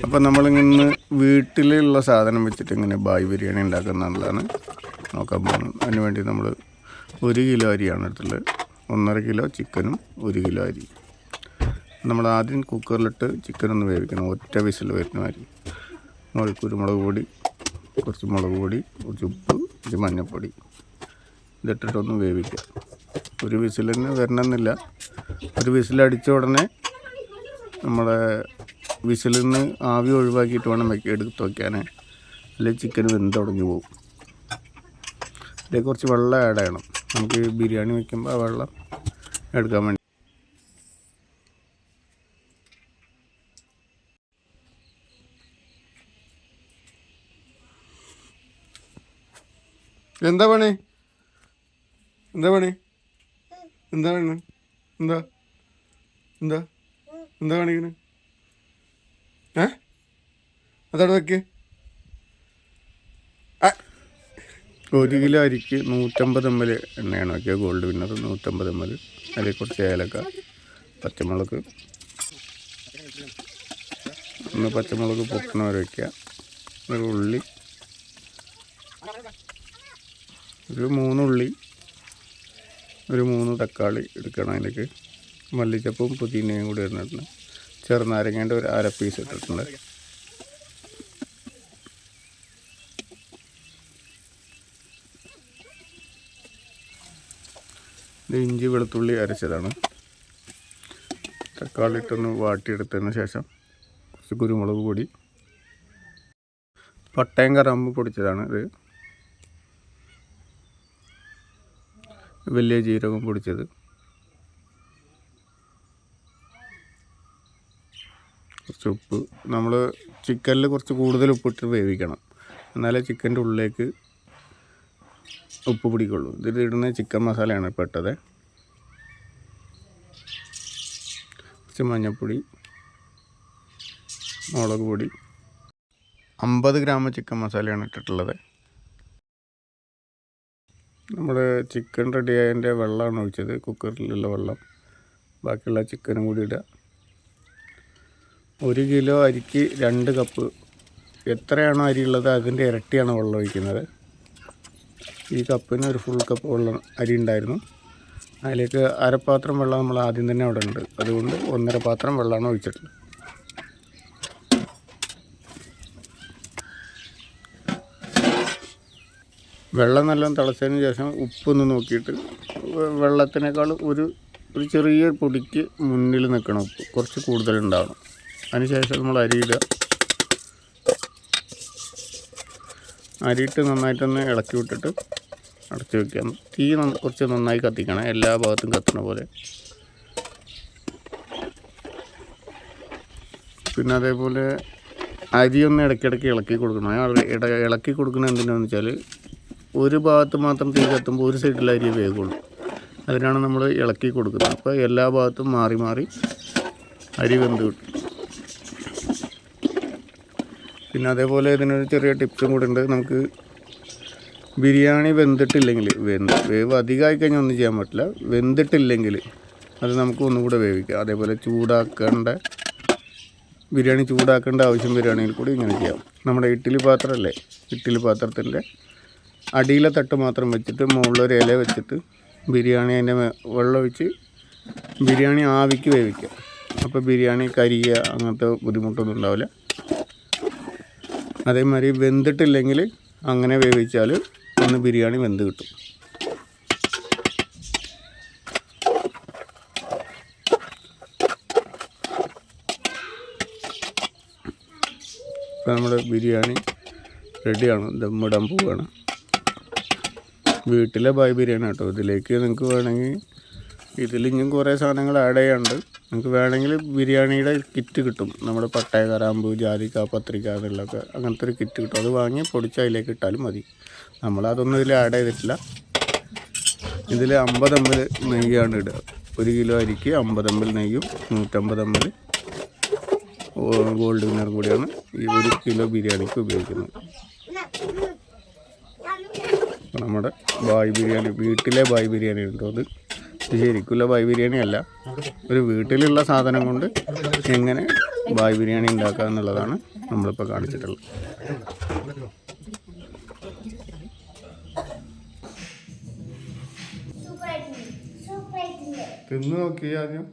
അപ്പോൾ നമ്മളിങ്ങനെ വീട്ടിലുള്ള സാധനം വെച്ചിട്ട് ഇങ്ങനെ ബായ് ബിരിയാണി ഉണ്ടാക്കുന്നതാണ് നോക്കാൻ പോകുന്നത്. അതിന് വേണ്ടി നമ്മൾ 1 കിലോ അരിയാണ് എടുത്തുള്ളത്. 1.5 കിലോ ചിക്കനും 1 കിലോ അരി. നമ്മൾ ആദ്യം കുക്കറിലിട്ട് ചിക്കൻ ഒന്ന് വേവിക്കണം, ഒറ്റ വിസിൽ വരുന്ന അരി. കുരുമുളക് പൊടി, കുറച്ച് മുളക് പൊടി, കുറച്ച് ഉപ്പ്, കുറച്ച് മഞ്ഞൾപ്പൊടി ഇതിട്ടിട്ടൊന്ന് വേവിക്കുക. ഒരു വിസിലിന് വരണമെന്നില്ല. ഒരു വിസിലടിച്ച ഉടനെ നമ്മുടെ വിസിലിൽ നിന്ന് ആവി ഒഴിവാക്കിയിട്ട് വേണം എടുത്ത് വയ്ക്കാൻ, അല്ലെങ്കിൽ ചിക്കൻ വെന്തുടഞ്ഞു പോകും. ഇതിലേക്ക് കുറച്ച് വെള്ളം ആഡ് ചെയ്യണം. നമുക്ക് ബിരിയാണി വയ്ക്കുമ്പോൾ ആ വെള്ളം എടുക്കാൻ വേണ്ടി. എന്താ പണി? എന്താ പണി? എന്താ പണി? എന്താ എന്താ എന്താ കാണിക്കണേ? അതവിടെ വെക്ക്. 1 കിലോ അരിക്ക് 150 ml എണ്ണയാണ് വയ്ക്കുക. Gold winner 150 ml. അതിൽ കുറച്ച് ഏലക്ക, പച്ചമുളക്, പച്ചമുളക് പൊട്ടണ വരെ വയ്ക്കുക. ഒരു ഉള്ളി, ഒരു 3 ഉള്ളി, ഒരു 3 തക്കാളി എടുക്കണം. അതിലേക്ക് മല്ലിച്ചപ്പും പുതിനയും കൂടി ഇടുന്നുണ്ട്. ചെറുനാരങ്ങേൻ്റെ ഒരു 1/2 പീസ് ഇട്ടിട്ടുണ്ട്. ഇത് ഇഞ്ചി വെളുത്തുള്ളി അരച്ചതാണ്. തക്കാളി ഇട്ടൊന്ന് വാട്ടിയെടുത്തതിന് ശേഷം കുറച്ച് കുരുമുളക് പൊടി, പട്ടയും കറാമ്പും പൊടിച്ചതാണ്. ഇത് വലിയ ജീരകം പൊടിച്ചത്, കുറച്ച് ഉപ്പ്. നമ്മൾ ചിക്കനിൽ കുറച്ച് കൂടുതൽ ഉപ്പിട്ട് വേവിക്കണം, എന്നാലേ ചിക്കൻ്റെ ഉള്ളിലേക്ക് ഉപ്പ് പിടിക്കുള്ളൂ. ഇതിൽ ഇടുന്ന ചിക്കൻ മസാലയാണ് ഇപ്പോൾ ഇട്ടത്. കുറച്ച് മഞ്ഞൾപ്പൊടി, മുളക് പൊടി, 50 ഗ്രാം ചിക്കൻ മസാലയാണ് ഇട്ടിട്ടുള്ളത്. നമ്മുടെ ചിക്കൻ റെഡി ആയതിൻ്റെ വെള്ളമാണ് ഒഴിച്ചത്, കുക്കറിലുള്ള വെള്ളം. ബാക്കിയുള്ള ചിക്കനും കൂടി ഇടുക. 1 കിലോ അരിക്ക് 2 കപ്പ്. എത്രയാണോ അരി ഉള്ളത് അതിൻ്റെ ഇരട്ടിയാണ് വെള്ളം ഒഴിക്കുന്നത്. ഈ കപ്പിന് ഒരു ഫുൾ കപ്പ് വെള്ളം അരി ഉണ്ടായിരുന്നു. അതിലേക്ക് അരപ്പാത്രം വെള്ളം നമ്മൾ ആദ്യം തന്നെ അവിടെ ഉണ്ട്. അതുകൊണ്ട് 1.5 പാത്രം വെള്ളമാണ് ഒഴിച്ചിട്ടുള്ളത്. വെള്ളം നല്ലോണം തിളച്ചതിന് ശേഷം ഉപ്പൊന്ന് നോക്കിയിട്ട് വെള്ളത്തിനേക്കാൾ ഒരു ചെറിയ പൊടിക്ക് മുന്നിൽ നിൽക്കണം. ഉപ്പ് കുറച്ച് കൂടുതലുണ്ടാവണം. അതിനുശേഷം നമ്മൾ അരിയിടുക. അരിയിട്ട് നന്നായിട്ടൊന്ന് ഇളക്കി വിട്ടിട്ട് അടച്ച് വയ്ക്കാം. തീ കുറച്ച് നന്നായി കത്തിക്കണം, എല്ലാ ഭാഗത്തും കത്തുന്ന പോലെ. പിന്നെ അതേപോലെ അരിയൊന്ന് ഇടയ്ക്കിടയ്ക്ക് ഇളക്കി കൊടുക്കണം. ഇളക്കി കൊടുക്കുന്നത് എന്തിനാണെന്ന് വെച്ചാൽ ഒരു ഭാഗത്ത് മാത്രം തീ കത്തുമ്പോൾ ഒരു സൈഡിൽ അരി വേകുള്ളൂ. അതിനാണ് നമ്മൾ ഇളക്കി കൊടുക്കുന്നത്. അപ്പോൾ എല്ലാ ഭാഗത്തും മാറി മാറി അരി വെന്ത് കിട്ടും. പിന്നെ അതേപോലെ ഇതിനൊരു ചെറിയ ടിപ്സും കൂടെ ഉണ്ട്. നമുക്ക് ബിരിയാണി വെന്തിട്ടില്ലെങ്കിൽ, വേവ് അധികമായി കഴിഞ്ഞാൽ ഒന്നും ചെയ്യാൻ പറ്റില്ല. വെന്തിട്ടില്ലെങ്കിൽ അത് നമുക്ക് ഒന്നുകൂടെ വേവിക്കാം. അതേപോലെ ബിരിയാണി ചൂടാക്കേണ്ട ആവശ്യം വരികയാണെങ്കിൽ കൂടി ഇങ്ങനെ ചെയ്യാം. നമ്മുടെ ഇഡ്ഡലി പാത്രമല്ലേ, ഇഡ്ഡലി പാത്രത്തിൻ്റെ അടിയിലെ തട്ട് മാത്രം വെച്ചിട്ട് മുകളിലൊരു ഇല വെച്ചിട്ട് ബിരിയാണി അതിൻ്റെ വെള്ളം ഒഴിച്ച് ബിരിയാണി ആവിക്ക് വേവിക്കുക. അപ്പോൾ ബിരിയാണി കരിയുക അങ്ങനത്തെ ബുദ്ധിമുട്ടൊന്നും ഉണ്ടാവില്ല. അതേമാതിരി വെന്തിട്ടില്ലെങ്കിൽ അങ്ങനെ വേവിച്ചാൽ ഒന്ന് ബിരിയാണി വെന്ത് കിട്ടും. ഇപ്പോൾ നമ്മുടെ ബിരിയാണി റെഡിയാണ്. ദമ്മിടാൻ പോവുകയാണ്. വീട്ടിലെ ബായ് ബിരിയാണി കേട്ടോ. ഇതിലേക്ക് നിങ്ങൾക്ക് വേണമെങ്കിൽ ഇതിലിഞ്ഞും കുറേ സാധനങ്ങൾ ആഡ് ചെയ്യാനുണ്ട്. നിങ്ങൾക്ക് വേണമെങ്കിൽ ബിരിയാണിയുടെ കിറ്റ് കിട്ടും. നമ്മുടെ പട്ടയ, കറാമ്പ്, ജാതിക്ക, പത്രിക്ക എന്നുള്ളതൊക്കെ അങ്ങനത്തെ ഒരു കിറ്റ് കിട്ടും. അത് വാങ്ങി പൊടിച്ച് അതിലേക്ക് ഇട്ടാലും മതി. നമ്മളതൊന്നും ഇതിൽ ആഡ് ചെയ്തിട്ടില്ല. ഇതിൽ 50 ml നെയ്യാണ് ഇടുക. 1 കിലോ അരിക്ക് 50 ml നെയ്യും 150 ml ഗോൾഡ് വിന്നറും കൂടിയാണ് ഈ 1 കിലോ ബിരിയാണിക്ക് ഉപയോഗിക്കുന്നത്. നമ്മുടെ ബായ് ബിരിയാണി, വീട്ടിലെ ബായ് ബിരിയാണി ഉണ്ടോ അത്? ശരിക്കുള്ള ബായ് ബിരിയാണി അല്ല, ഒരു വീട്ടിലുള്ള സാധനം കൊണ്ട് എങ്ങനെ ബായ് ബിരിയാണി ഉണ്ടാക്കുക എന്നുള്ളതാണ് നമ്മളിപ്പോൾ കാണിച്ചിട്ടുള്ളത്. തിന്ന് നോക്കി ആദ്യം.